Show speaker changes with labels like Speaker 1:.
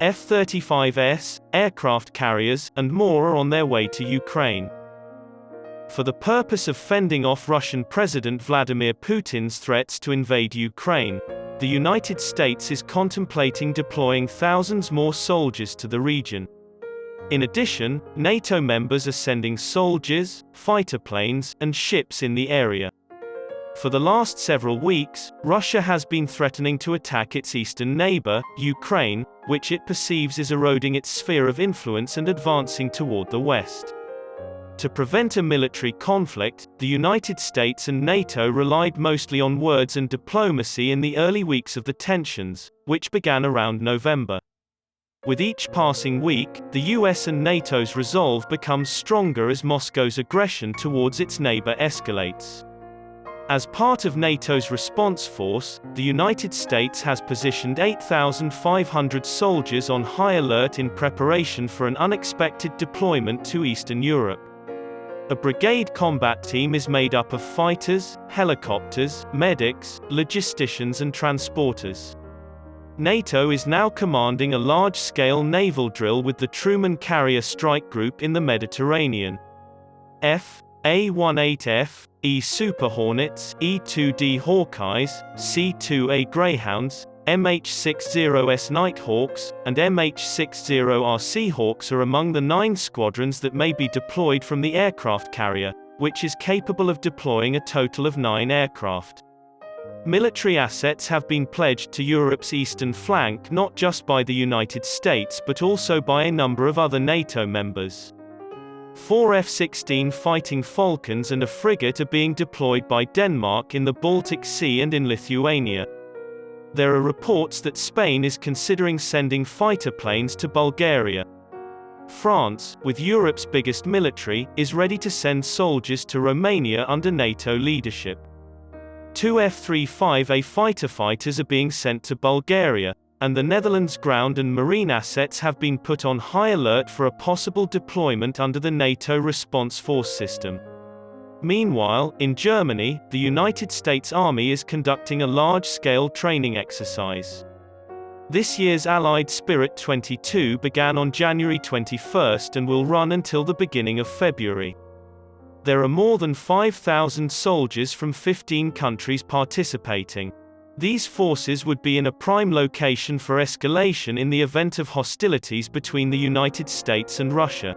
Speaker 1: F-35s, aircraft carriers, and more are on their way to Ukraine. For the purpose of fending off Russian President Vladimir Putin's threats to invade Ukraine, the United States is contemplating deploying thousands more soldiers to the region. In addition, NATO members are sending soldiers, fighter planes, and ships in the area. For the last several weeks, Russia has been threatening to attack its eastern neighbor, Ukraine, which it perceives is eroding its sphere of influence and advancing toward the west. To prevent a military conflict, the United States and NATO relied mostly on words and diplomacy in the early weeks of the tensions, which began around November. With each passing week, the US and NATO's resolve becomes stronger as Moscow's aggression towards its neighbor escalates. As part of NATO's response force, the United States has positioned 8,500 soldiers on high alert in preparation for an unexpected deployment to Eastern Europe. A brigade combat team is made up of fighters, helicopters, medics, logisticians and transporters. NATO is now commanding a large-scale naval drill with the Truman Carrier Strike Group in the Mediterranean. A-18F, Super Hornets, E-2D Hawkeyes, C-2A Greyhounds, MH-60S Knight Hawks, and MH-60R Sea Hawks are among the 9 squadrons that may be deployed from the aircraft carrier, which is capable of deploying a total of 9 aircraft. Military assets have been pledged to Europe's eastern flank not just by the United States but also by a number of other NATO members. 4 F-16 Fighting Falcons and a frigate are being deployed by Denmark in the Baltic Sea and in Lithuania. There are reports that Spain is considering sending fighter planes to Bulgaria. France, with Europe's biggest military, is ready to send soldiers to Romania under NATO leadership. 2 F-35A fighter fighters are being sent to Bulgaria, and the Netherlands' ground and marine assets have been put on high alert for a possible deployment under the NATO response force system. Meanwhile, in Germany, the United States Army is conducting a large-scale training exercise. This year's Allied Spirit 22 began on January 21 and will run until the beginning of February. There are more than 5,000 soldiers from 15 countries participating. These forces would be in a prime location for escalation in the event of hostilities between the United States and Russia.